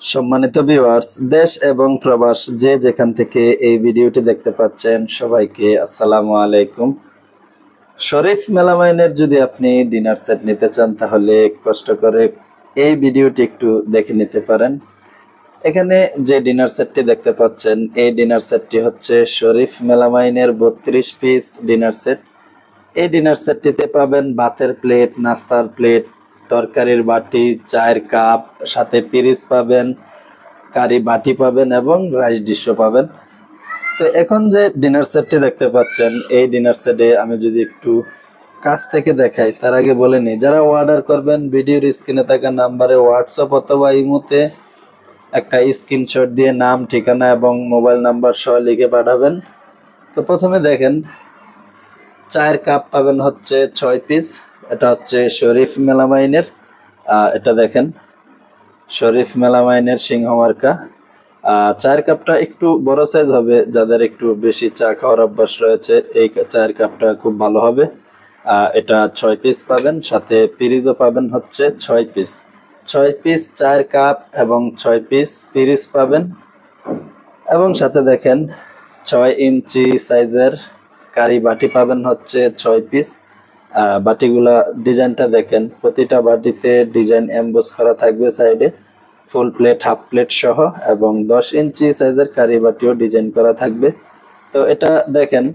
সম্মানিত ভিউয়ার্স, দেশ এবং প্রবাস যে যেখান থেকে এই ভিডিওটি দেখতে পাচ্ছেন সবাইকে আসসালামু আলাইকুম। শরীফ মেলামাইনের যদি আপনি ডিনার সেট নিতে চান তাহলে কষ্ট করে এই ভিডিওটি একটু দেখে নিতে পারেন। এখানে যে ডিনার সেটটি দেখতে পাচ্ছেন এই ডিনার সেটটি হচ্ছে শরীফ মেলামাইনের 32 পিস ডিনার সেট। এই ডিনার সেটটিতে পাবেন ভাতের প্লেট, নাস্তার প্লেট, তরকারির বাটি, চায়ের কাপ, সাথে পিরিচ পাবেন, কারি বাটি পাবেন এবং রাইস ডিশও পাবেন। তো এখন যে ডিনার সেটটি দেখতে পাচ্ছেন এই ডিনার সেটে আমি যদি একটু কাছ থেকে দেখাই তার আগে বলে নিই, যারা অর্ডার করবেন ভিডিওর স্ক্রিনে থাকা নাম্বারে হোয়াটসঅ্যাপ অথবা ইমোতে একটা স্ক্রিনশট দিয়ে নাম, ঠিকানা এবং মোবাইল নাম্বার সহ লিখে পাঠাবেন। তো প্রথমে দেখেন, চায়ের কাপ পাবেন হচ্ছে 6 পিস। এটা হচ্ছে শরীফ মেলামাইনের, এটা দেখেন শরীফ মেলামাইনের সিংহ মার্কা। চায়ের কাপটা একটু বড় সাইজ হবে, যাদের একটু বেশি চা খাওয়ার অভ্যাস রয়েছে এই চায়ের কাপটা খুব ভালো হবে। এটা 6 পিস পাবেন, সাথে পিরিজও পাবেন হচ্ছে 6 পিস। 6 পিস চায়ের কাপ এবং 6 পিস পিরিজ পাবেন। এবং সাথে দেখেন 6 ইঞ্চি সাইজের কারি বাটি পাবেন হচ্ছে 6 পিস। বাটিগুলা ডিজাইনটা দেখেন, প্রতিটা বাটিতে ডিজাইন এমবোস করা থাকবে সাইডে, ফুল প্লেট, হাফ প্লেট সহ, এবং 10 ইঞ্চি সাইজের কারি বাটিও ডিজাইন করা থাকবে। তো এটা দেখেন,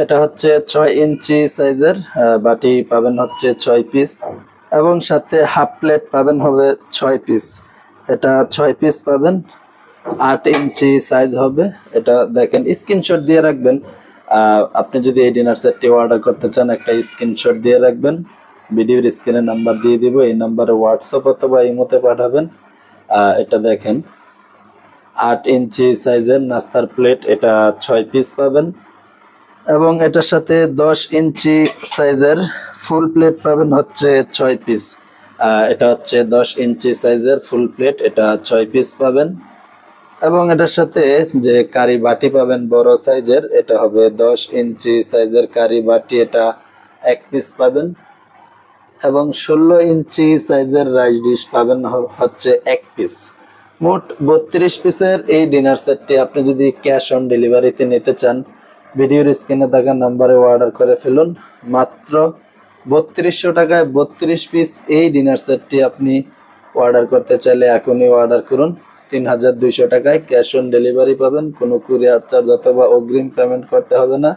এটা হচ্ছে 6 ইঞ্চি সাইজের বাটি পাবেন হচ্ছে 6 পিস, এবং সাথে হাফ প্লেট পাবেন হবে 6 পিস। এটা 6 পিস পাবেন, 8 ইঞ্চি সাইজ হবে। এটা দেখেন, স্ক্রিনশট দিয়ে রাখবেন। আপনি যদি এই ডিনার সেটটি অর্ডার করতে চান একটা স্ক্রিনশট দিয়ে রাখবেন, ভিডিওর স্ক্রিনে নাম্বার দিয়ে দিব, এই নাম্বারে হোয়াটসঅ্যাপ অথবা ইমোতে পাঠাবেন। এটা দেখেন 8 ইঞ্চি সাইজের নাস্তার প্লেট, এটা 6 পিস পাবেন, এবং এটার সাথে 10 ইঞ্চি সাইজের ফুল প্লেট পাবেন হচ্ছে 6 পিস। এটা হচ্ছে 10 ইঞ্চি সাইজের ফুল প্লেট, এটা 6 পিস পাবেন। এবং এটার সাথে যে কারি বাটি পাবেন বড় সাইজের, এটা হবে 10 ইঞ্চি সাইজের কারি বাটি, এটা 1 পিস পাবেন। এবং 16 ইঞ্চি সাইজের রাইস ডিশ পাবেন হচ্ছে 1 পিস। মোট 32 পিসের এই ডিনার সেটটি আপনি যদি ক্যাশ অন ডেলিভারিতে নিতে চান ভিডিওর স্ক্রিনে থাকা নাম্বারে অর্ডার করে ফেলুন। মাত্র 3200 টাকায় 32 পিস এই ডিনার সেটটি আপনি অর্ডার করতে চাইলে এখনই অর্ডার করুন। 3200 টাকায় ক্যাশ অন ডেলিভারি পাবেন, কোনো কুরিয়ার চার্জ অথবা অগ্রিম পেমেন্ট করতে হবে না।